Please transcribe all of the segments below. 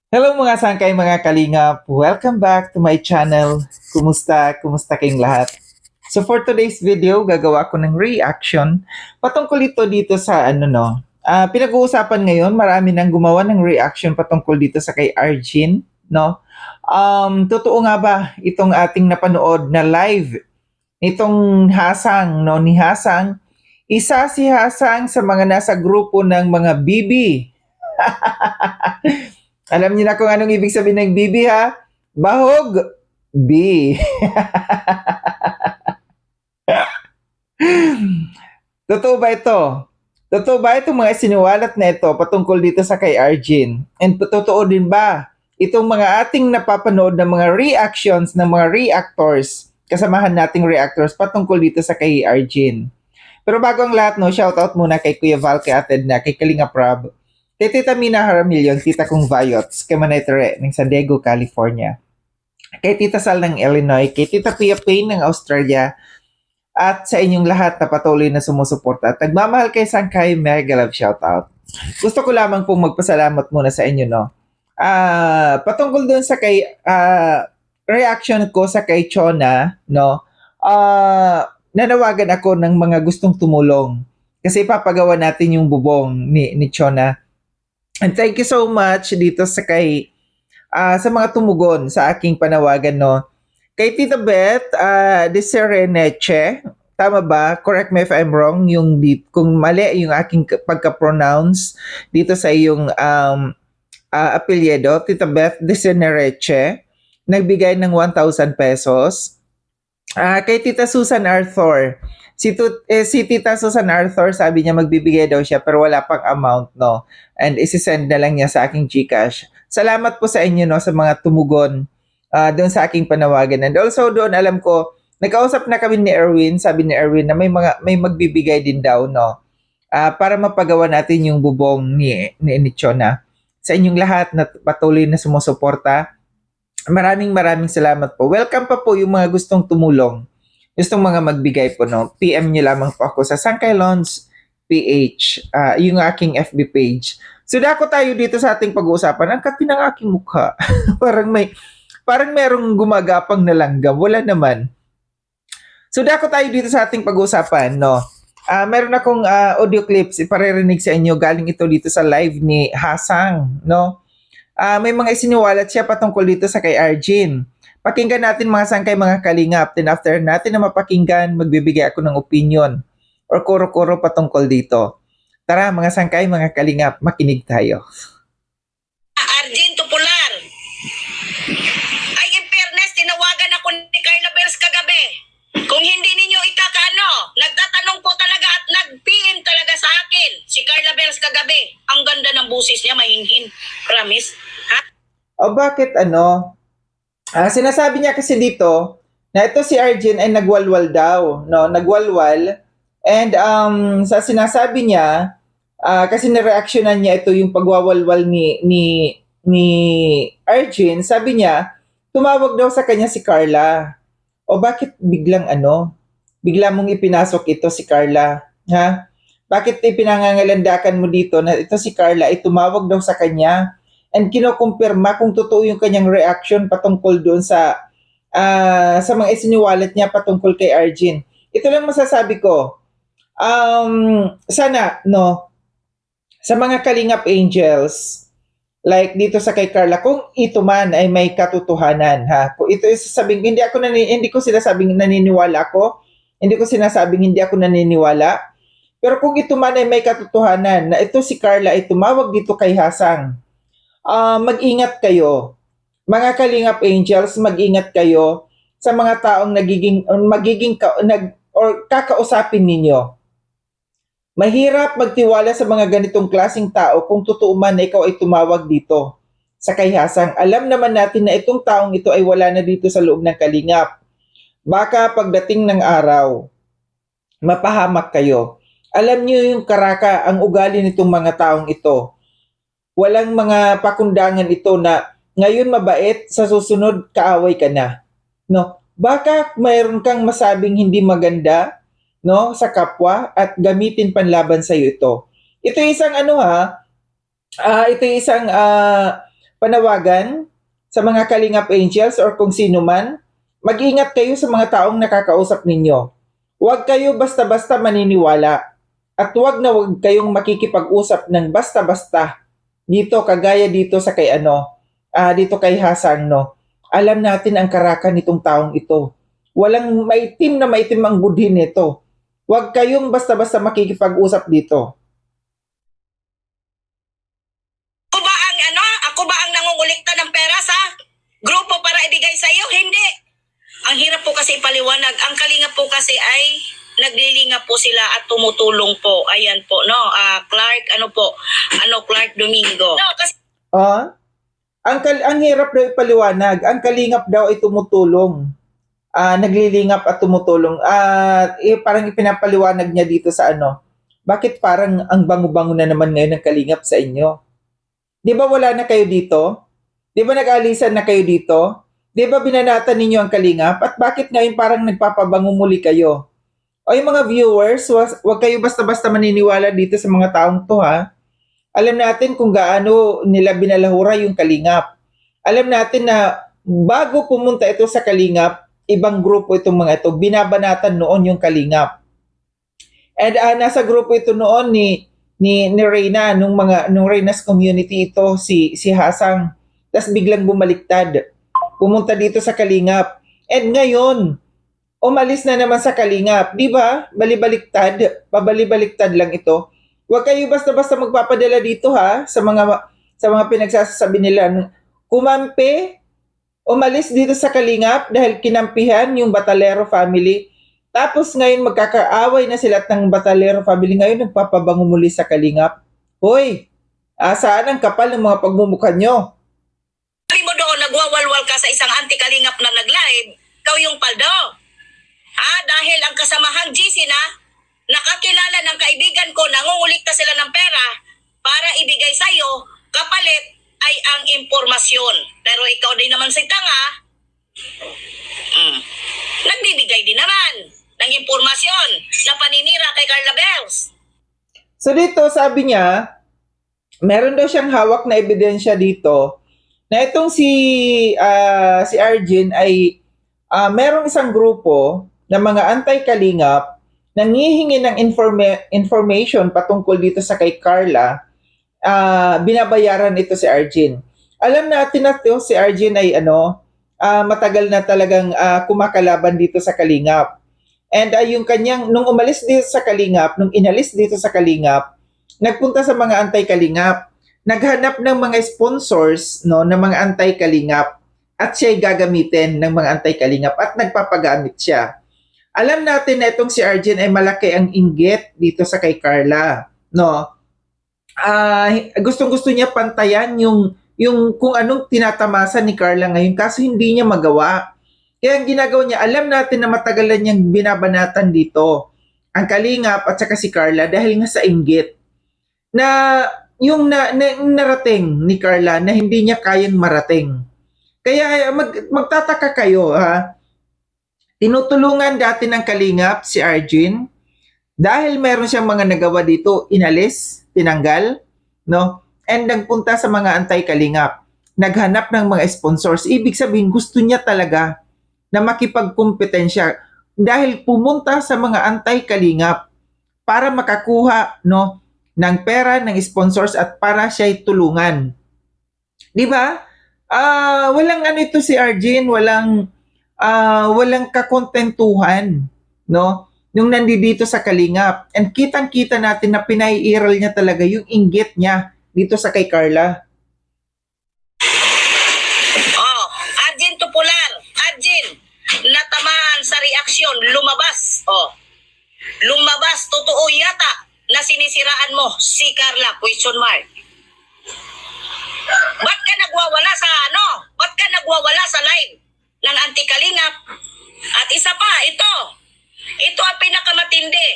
Hello mga sangkay, mga kalingap. Welcome back to my channel. Kumusta? Kumusta kayong lahat? So for today's video, gagawa ko ng reaction patungkol ito dito sa pinag-uusapan ngayon, marami nang gumawa ng reaction patungkol dito sa kay Arjin, no? Totoo nga ba itong ating napanood na live itong Hasang, no, ni Hasang? Isa si Hasang sa mga nasa grupo ng mga bibi. Alam niyo na kung anong ibig sabihin ng bibi, ha? Bahog. B. Totoo ba ito? Totoo ba itong mga siniwalat na ito patungkol dito sa kay Arjin? And totoo din ba itong mga ating napapanood na mga reactions ng mga reactors, kasamahan nating reactors patungkol dito sa kay Arjin? Pero bago ang lahat, no, shoutout muna kay Kuya Val, kay Ate Edna, kay Kalinga Prab, kay Tita Mina Haramilyon, Tita Kong Vayots, kay Manay Tere ng San Diego, California, kay Tita Sal ng Illinois, kay Tita Pia Payne ng Australia, at sa inyong lahat na patuloy na sumusuporta at nagmamahal kay Sangkay, mega love shoutout. Gusto ko lamang pong magpasalamat muna sa inyo, no? Patungkol dun sa kay reaction ko sa kay Chona, no? Nanawagan ako ng mga gustong tumulong kasi papagawa natin yung bubong ni Chona. And thank you so much dito sa kay sa mga tumugon sa aking panawagan, no. Kay Tita Beth, Desereneche, tama ba? Correct me if I'm wrong, kung mali yung aking pagka-pronounce dito sa iyong apelyido, Tita Beth Desereneche, nagbigay ng 1,000 pesos. Kay Tita Susan Arthur, si Tita Susan Arthur, sabi niya magbibigay daw siya pero wala pang amount, no? And isi-send na lang niya sa aking GCash. Salamat po sa inyo, no, sa mga tumugon doon sa aking panawagan. And also doon, alam ko, nagkausap na kami ni Erwin, sabi ni Erwin na may magbibigay din daw, no? Para mapagawa natin yung bubong ni Chona. Sa inyong lahat na patuloy na sumusuporta, maraming salamat po. Welcome pa po yung mga gustong tumulong. Gustong mga magbigay po, no? PM nyo lamang po ako sa Sangkay Lons PH, yung aking FB page. So dako tayo dito sa ating pag-uusapan. Ang kati ng aking mukha. parang merong gumagapang na langgam. Wala naman. So dako tayo dito sa ating pag-uusapan, no? Meron akong audio clips iparirinig sa inyo, galing ito dito sa live ni Hasang, no? May mga isiniwalat siya patungkol dito sa kay Arjin. Pakinggan natin mga sangkay, mga kalingap. Then after natin na mapakinggan, magbibigay ako ng opinion or kuro-kuro patungkol dito. Tara mga sangkay, mga kalingap, makinig tayo. Arjin Tupular. Ay, in fairness, tinawagan ako ni Carla Bells kagabi. Kung hindi ninyo ikakaano, nagtatanong po talaga at nag-PM talaga sa akin si Carla Bells kagabi. Ang ganda ng busis niya, mahinhin. Promise. Ha? O bakit sinasabi niya kasi dito na ito si Arjin ay nagwalwal daw, no? Nagwalwal. And sa sinasabi niya, kasi nireaksyonan niya ito yung pagwawalwal ni Arjin, sabi niya, tumawag daw sa kanya si Carla. O bakit bigla mong ipinasok ito si Carla? Ha? Bakit ipinangangalandakan mo dito na ito si Carla ay tumawag daw sa kanya? And kinukumpirma kung totoo yung kanyang reaction patungkol doon sa mga isiniwalat niya patungkol kay Arjin. Ito lang masasabi ko. Sana, no, sa mga Kalingap Angels, like dito sa kay Carla, kung ito man ay may katotohanan, ha? Kung ito is sasabing, hindi ko sinasabing naniniwala ako, hindi ko sinasabing hindi ako naniniwala, pero kung ito man ay may katotohanan na ito si Carla ay tumawag dito kay Hasang, mag-ingat kayo. Mga Kalingap Angels, mag-ingat kayo sa mga taong kakausapin ninyo. Mahirap magtiwala sa mga ganitong klaseng tao kung totoo man na ikaw ay tumawag dito sa kay Hasang. Alam naman natin na itong taong ito ay wala na dito sa loob ng Kalingap. Baka pagdating ng araw, mapahamak kayo. Alam niyo yung karaka, ang ugali nitong mga taong ito. Walang mga pakundangan ito na ngayon mabait, sa susunod kaaway ka na. No? Baka mayroon kang masabing hindi maganda, no, sa kapwa at gamitin panlaban sa iyo ito. Ito isang ito isang panawagan sa mga Kalingap Angels or kung sino man, mag-ingat kayo sa mga taong nakakausap ninyo. Huwag kayo basta-basta maniniwala at huwag kayong makikipag-usap ng basta-basta dito kagaya dito sa kay dito kay Hasang, no. Alam natin ang karakan nitong taong ito. Walang maitim ang budhi nito. Huwag kayong basta-basta makikipag-usap dito. Ako ba ang nangungulikta ng pera sa grupo para ibigay sa iyo? Hindi. Ang hirap po kasi ipaliwanag. Ang Kalingap po kasi ay naglilingap po sila at tumutulong po. Ayan po, no? Clark Domingo. No, kasi Ang hirap daw ipaliwanag. Ang Kalingap daw ay tumutulong. Naglilingap at tumutulong. Parang ipinapaliwanag niya dito sa bakit parang ang bango-bango na naman ngayon ng Kalingap sa inyo? Di ba wala na kayo dito? Di ba nag-alisan na kayo dito? Di ba binanatan ninyo ang Kalingap? At bakit ngayon parang nagpapabango muli kayo? O yung mga viewers, wag kayo basta-basta maniniwala dito sa mga taong to, ha? Alam natin kung gaano nila binalahura yung Kalingap. Alam natin na bago pumunta ito sa Kalingap, ibang grupo itong mga ito, binabanatan noon yung Kalingap. And nasa grupo ito noon ni Reyna, nung Reyna's community ito, si Hasang. Tapos biglang bumaliktad. Pumunta dito sa Kalingap. And ngayon, umalis na naman sa Kalingap. Di ba? Pabali-baliktad lang ito. Huwag kayo basta-basta magpapadala dito, ha, sa mga pinagsasabi nila. Kumampi, umalis dito sa Kalingap dahil kinampihan yung Batalero family. Tapos ngayon magkakaaway na sila at ng Batalero family. Ngayon nagpapabango muli sa Kalingap. Hoy, saan ang kapal ng mga pagmumukha nyo? sabi mo doon, nagwawalwal ka sa isang anti-Kalingap na nag-live, ikaw yung paldo. Dahil ang kasamahang GC na, nakakilala ng kaibigan ko, nangungulikta sila ng pera para ibigay sa'yo, kapalit ay ang impormasyon. Pero ikaw din naman si tanga, nagbibigay din naman ng impormasyon na paninira kay Carla Bells. So dito sabi niya, meron daw siyang hawak na ebidensya dito na itong si Arjen ay merong isang grupo ng mga anti-Kalingap nangihingi ng information patungkol dito sa kay Carla. Binabayaran ito si Arjen. Alam natin na ito, si Arjen ay matagal na talagang kumakalaban dito sa Kalingap. And yung kanyang, nung umalis dito sa Kalingap, nung inalis dito sa Kalingap, nagpunta sa mga anti-Kalingap, naghanap ng mga sponsors, no, ng mga anti-Kalingap, at siya'y gagamitin ng mga anti-Kalingap at nagpapagamit siya. Alam natin na itong si Arjen ay malaki ang inggit dito sa kay Carla, no? Gustong-gusto niya pantayan yung kung anong tinatamasa ni Carla ngayon, kaso hindi niya magawa. Kaya ang ginagawa niya, alam natin na matagal na niyang binabanatan dito ang Kalingap at saka si Carla dahil nga sa inggit na yung narating ni Carla na hindi niya kayang marating. Kaya magtataka kayo, ha? Tinutulungan dati ng Kalingap si Arjen dahil meron siyang mga nagawa dito, inalis, tinanggal, no? And nagpunta sa mga anti-Kalingap. Naghanap ng mga sponsors. Ibig sabihin, gusto niya talaga na makipagkumpetensya dahil pumunta sa mga anti-Kalingap para makakuha, no, ng pera ng sponsors at para siya'y tulungan. Di ba? Walang ito si Arjen, walang kakontentuhan, no? Nung nandito sa Kalingap. And kitang-kita natin na pinaiiral niya talaga yung inggit niya dito sa kay Carla. Arjen Tupular. Arjen, natamaan sa reaksyon, lumabas. Lumabas, totoo yata na sinisiraan mo si Carla, question mark. Ba't ka nagwawala sa Ba't ka nagwawala sa live ng anti-Kalingap? At isa pa, ito ang pinakamatindi.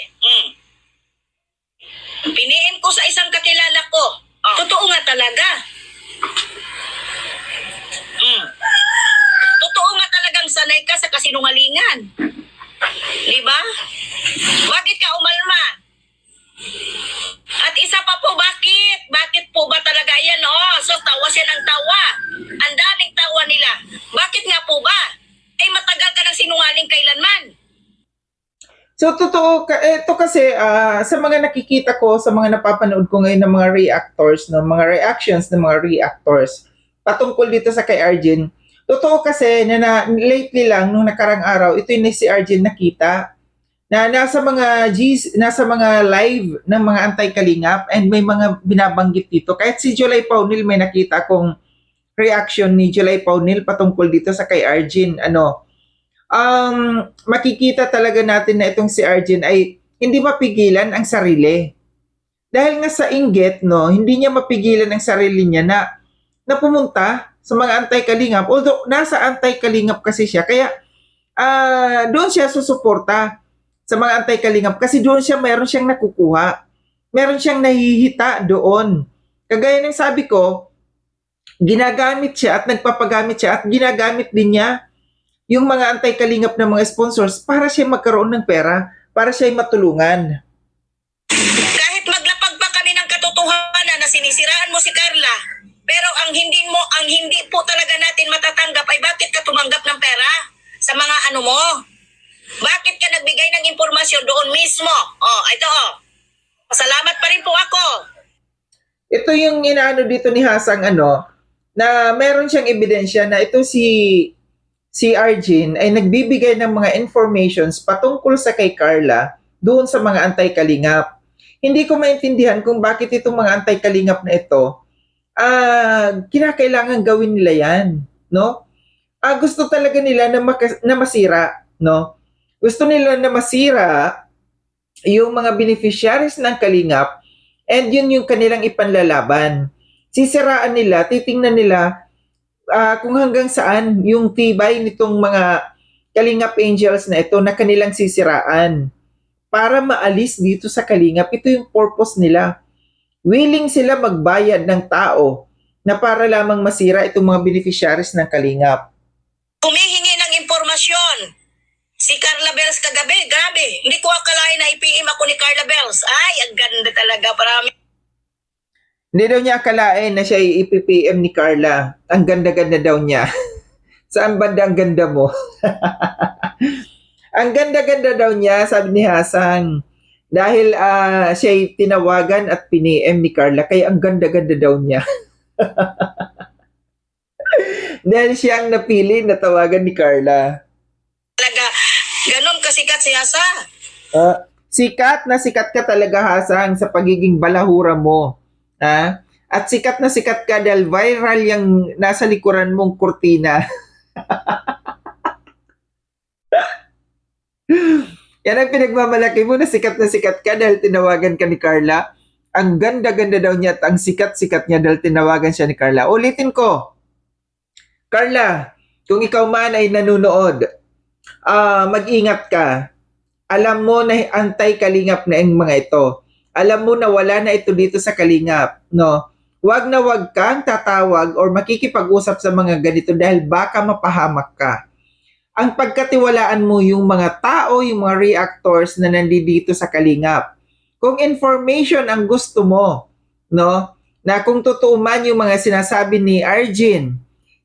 Piniin ko sa isang kakilala ko. Totoo nga talaga. Totoo nga talagang sanay ka sa kasinungalingan. Di ba? Bakit ka umalma? At isa pa po, bakit? Bakit po ba talaga yan? So, siya ng tawa. Ang daming tawa nila. Bakit nga po ba? Ay matagal ka ng sinungaling kailanman. So totoo, ito kasi sa mga nakikita ko, sa mga napapanood ko ngayon ng mga reactors, no, mga reactions ng mga reactors patungkol dito sa kay Arjen. Totoo kasi lately lang nung nakarang araw, ito yung si Arjen nakita na nasa mga live ng mga anti-kalingap and may mga binabanggit dito. Kahit si July Paunil may nakita kong reaction ni July Paunil patungkol dito sa kay Arjen. Makikita talaga natin na itong si Arjen ay hindi mapigilan ang sarili. Dahil nga sa inggit, no, hindi niya mapigilan ang sarili niya na pumunta sa mga anti-kalingap. Although nasa anti-kalingap kasi siya, kaya doon siya susuporta sa mga anti-kalingap kasi doon meron siyang nakukuha. Meron siyang nahihita doon. Kagaya ng sabi ko, ginagamit siya at nagpapagamit siya at ginagamit din niya yung mga anti-kalingap ng mga sponsors para siya magkaroon ng pera, para siya matulungan. Kahit maglapag pa kami ng katotohanan na sinisiraan mo si Carla, pero ang hindi po talaga natin matatanggap ay bakit ka tumanggap ng pera sa mga ano mo? Bakit ka nagbigay ng impormasyon doon mismo? Ito. Salamat pa rin po ako. Ito yung inaano dito ni Hasang na meron siyang ebidensya na ito si Arjen ay nagbibigay ng mga informations patungkol sa kay Carla doon sa mga anti-kalingap. Hindi ko maintindihan kung bakit itong mga anti-kalingap na ito kinakailangan gawin nila yan, no? Gusto talaga nila na masira, no? Gusto nila na masira yung mga beneficiaries ng kalingap and yun yung kanilang ipanlalaban. Sisiraan nila, titingnan nila kung hanggang saan yung tibay nitong mga Kalingap Angels na ito na kanilang sisiraan para maalis dito sa Kalingap. Ito yung purpose nila. Willing sila magbayad ng tao na para lamang masira itong mga beneficiaries ng Kalingap. Humihingi ng impormasyon. Si Carla Bells kagabi, grabe. Hindi ko akalain na i-PM ako ni Carla Bells. Ay, ang ganda talaga. Parami. Hindi daw niya akalain na siya i-PPM ni Carla. Ang ganda-ganda daw niya. Saan banda ang ganda mo? Ang ganda-ganda daw niya, sabi ni Hasang. Dahil siya tinawagan at piniem ni Carla, kaya ang ganda-ganda daw niya. Dahil siya ang napili na tawagan ni Carla. Talaga, ganon kasikat si Hasa. Sikat na sikat ka talaga, Hasang, sa pagiging balahura mo. At sikat na sikat ka dahil viral yung nasa likuran mong kurtina. Yan ang pinagmamalaki mo na sikat ka dahil tinawagan ka ni Carla. Ang ganda-ganda daw niya at ang sikat-sikat niya dahil tinawagan siya ni Carla. Ulitin ko. Carla, kung ikaw man ay nanonood, mag-ingat ka. Alam mo na anti-kalingap na yung mga ito. Alam mo na wala na ito dito sa Kalingap, no? Wag na wag kang tatawag or makikipag-usap sa mga ganito dahil baka mapahamak ka. Ang pagkatiwalaan mo yung mga tao, yung mga reactors na nandito sa Kalingap. Kung information ang gusto mo, no? Na kung totoo man yung mga sinasabi ni Arjen,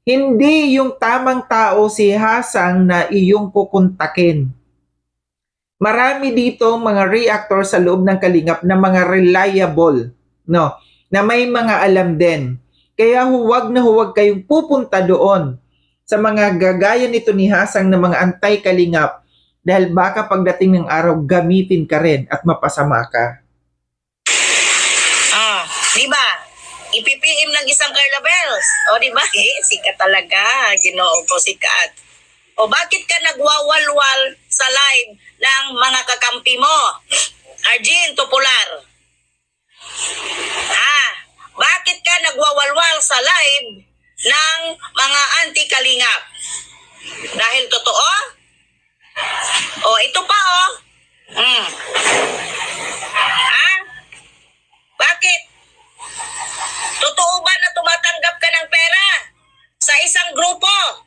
hindi yung tamang tao si Hasang na iyong kukontakin. Marami dito mga reactor sa loob ng Kalingap na mga reliable, no? Na may mga alam din. Kaya huwag na huwag kayong pupunta doon sa mga gagaya nito ni Hasang na mga anti-Kalingap dahil baka pagdating ng araw gamitin ka rin at mapasama ka. Di ba? IPPM ng isang Carla Bells. Di ba? Sikat talaga. Ginoo ko, sikat. Bakit ka nagwawalwal sa live ng mga kakampi mo? Arjen Tupular. Bakit ka nagwawalwal sa live ng mga anti-Kalingap? Dahil totoo? Ito pa Bakit? Totoo ba na tumatanggap ka ng pera sa isang grupo?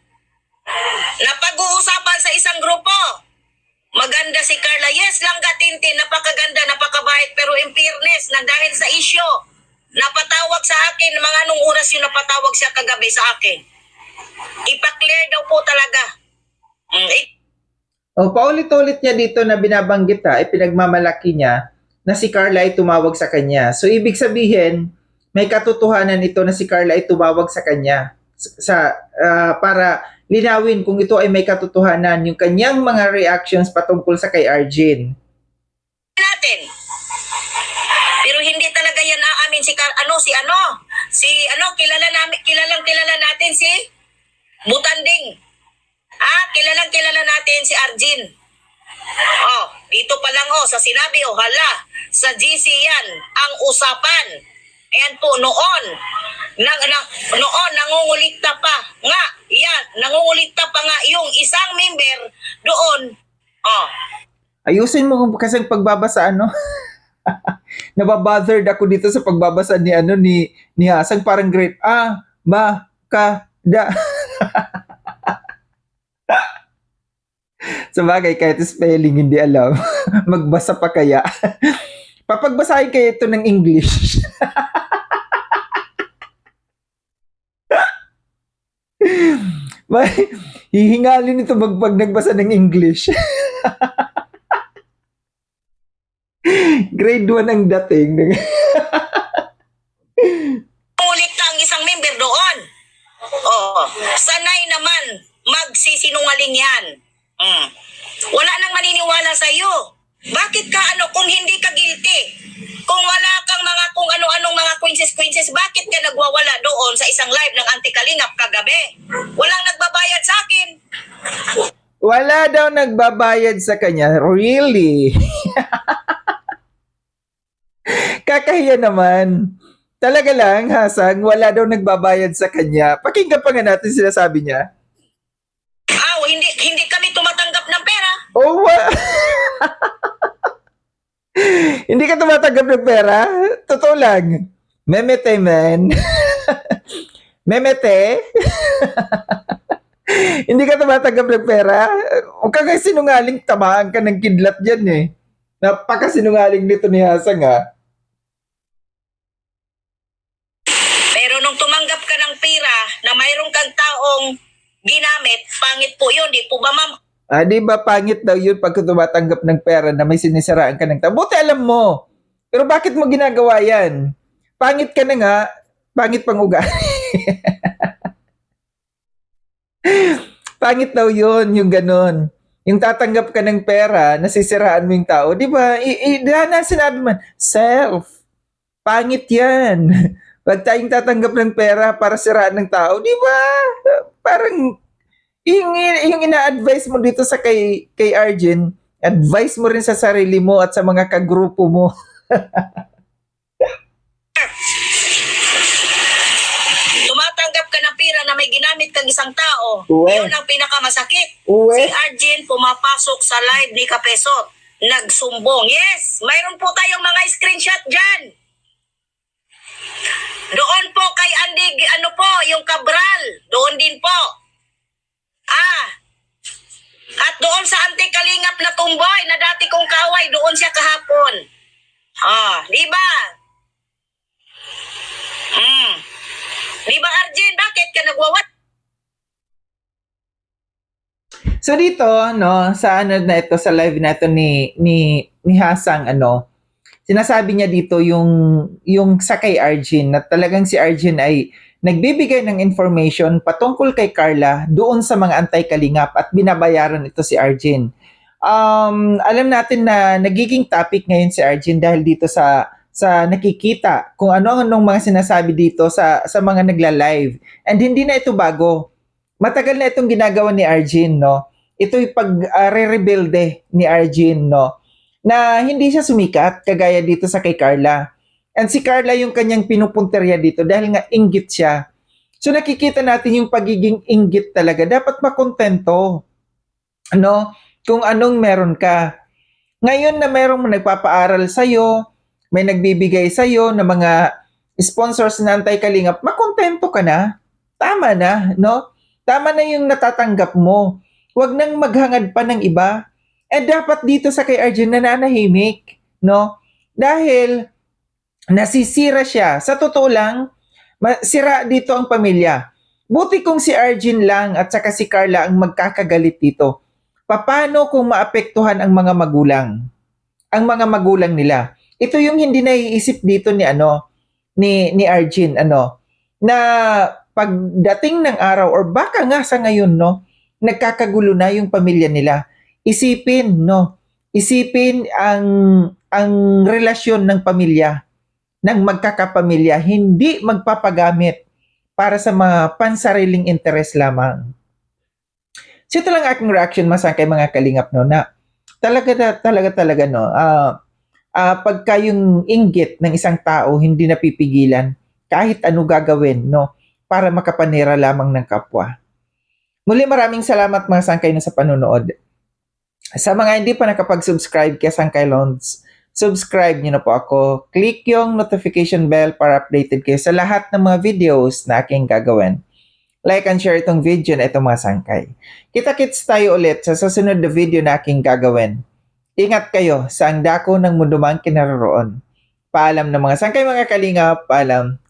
Na pag-uusapan sa isang grupo? Maganda si Carla. Yes, Langga Tintin, napakaganda, napakabait. Pero in fairness, na dahil sa issue napatawag sa akin, mga anong oras yung napatawag siya kagabi sa akin. Ipa-clear daw po talaga. O, paulit-ulit niya dito na binabanggit pinagmamalaki niya na si Carla ay tumawag sa kanya. So, ibig sabihin, may katotohanan ito na si Carla ay tumawag sa kanya para linawin kung ito ay may katotohanan yung kanyang mga reactions patungkol sa kay Arjin. Natin. Pero hindi talaga yan aamin kilala natin si Butanding. Kilala natin si Arjin. Dito pa lang sa sinabi hala, sa GC yan ang usapan. Ayan po noon. Noon nangungulikta pa nga. Nangungulikta pa nga yung isang member doon. Ayusin mo kasi pagbabasa nababothered ako dito sa pagbabasa ni Hasang, parang great. Sa bagay, kahit spelling hindi alam. Magbasa pa kaya. Papagbasahin kayo ito ng English. Hihingalin ito pag nagbasa ng English. Grade 1 ang dating. Ulit ang isang member doon. Sanay naman magsisinungaling yan. Wala nang maniniwala sa iyo. Bakit ka kung hindi ka guilty? Kung wala kang kung ano-anong mga coincidences, bakit ka nagwawala doon sa isang live ng Anti-Kalingap kagabi? Walang nagbabayad sa akin. Wala daw nagbabayad sa kanya. Really? Kakahiya naman. Talaga lang, Hasang, wala daw nagbabayad sa kanya. Pakinggan pa nga natin sinasabi niya. Hindi kami tumatanggap ng pera. Hindi ka tumatanggap ng pera? Totoo lang. Memete, man. Memete? Hindi ka tumatanggap ng pera? Huwag ka kasi sinungaling, tamaan ka ng kidlat dyan eh. Napakasinungaling nito ni Hasang Pero nung tumanggap ka ng pera na mayroon kang taong ginamit, pangit po yun, di po ba ma'am? Di ba pangit daw yun pag tumatanggap ng pera na may sinisiraan ka ng tao? Buti alam mo. Pero bakit mo ginagawa yan? Pangit ka na nga, pangit pang ugali. Pangit daw yun, yung ganun. Yung tatanggap ka ng pera, nasisiraan mo yung tao. Di ba? Sinabi man, self. Pangit yan. Pag tayong tatanggap ng pera para siraan ng tao, di ba? Parang, yung ina-advise mo dito sa kay Arjin, advise mo rin sa sarili mo at sa mga kagrupo mo. Tumatanggap ka ng pera na may ginamit kang isang tao. Uwe. Yun ang pinakamasakit. Uwe. Si Arjin pumapasok sa live ni Kapesot. Nagsumbong. Yes, mayroon po tayong mga screenshot dyan. Doon po kay Andy, yung Cabral. Doon din po. At doon sa Anti-Kalingap na tumboy na dati kong kaaway, doon siya kahapon. Di ba? Di ba, Arjin? Bakit ka nagwawat? So dito, sa na ito, sa live na ito ni Hasang, sinasabi niya dito yung sa kay Arjin, na talagang si Arjin ay nagbibigay ng information patungkol kay Carla doon sa mga Anti-Kalingap at binabayaran ito si Arjin. Alam natin na nagiging topic ngayon si Arjin dahil dito sa nakikita kung ano-anong mga sinasabi dito sa mga nagla-live. And hindi na ito bago. Matagal na itong ginagawa ni Arjin, Ito'y re-rebuilde ni Arjin, na hindi siya sumikat kagaya dito sa kay Carla. And si Carla yung kanyang pinupunterya dito dahil nga inggit siya. So nakikita natin yung pagiging inggit talaga. Dapat makontento. Kung anong meron ka. Ngayon na merong nagpapaaral sa'yo, may nagbibigay sa'yo na mga sponsors na Anti-Kalingap, makontento ka na. Tama na, Tama na yung natatanggap mo. Huwag nang maghangad pa ng iba. Dapat dito sa kay Arjin nananahimik, Dahil nasisira siya. Sa totoo lang, sira dito ang pamilya. Buti kung si Arjun lang at saka si Carla ang magkakagalit dito. Paano kung maapektuhan ang mga magulang? Ang mga magulang nila. Ito yung hindi naiisip dito ni Arjun na pagdating ng araw or baka nga sa ngayon nagkakagulo na yung pamilya nila. Isipin ang relasyon ng pamilya, ng magkakapamilya, hindi magpapagamit para sa mga pansariling interes lamang. So ito lang aking reaction masangkay mga kalingap na talaga pagka yung inggit ng isang tao hindi napipigilan kahit ano gagawin para makapanira lamang ng kapwa. Muli maraming salamat mga sangkay sa panonood. Sa mga hindi pa nakapag-subscribe kay Sangkay Loans, subscribe nyo na po ako. Click yung notification bell para updated kayo sa lahat ng mga videos na aking gagawin. Like and share itong video na itong mga sangkay. Kita-kits tayo ulit sa susunod na video na aking gagawin. Ingat kayo sa ang dako ng mundo mang kinaroroon. Paalam na mga sangkay mga kalingap, paalam.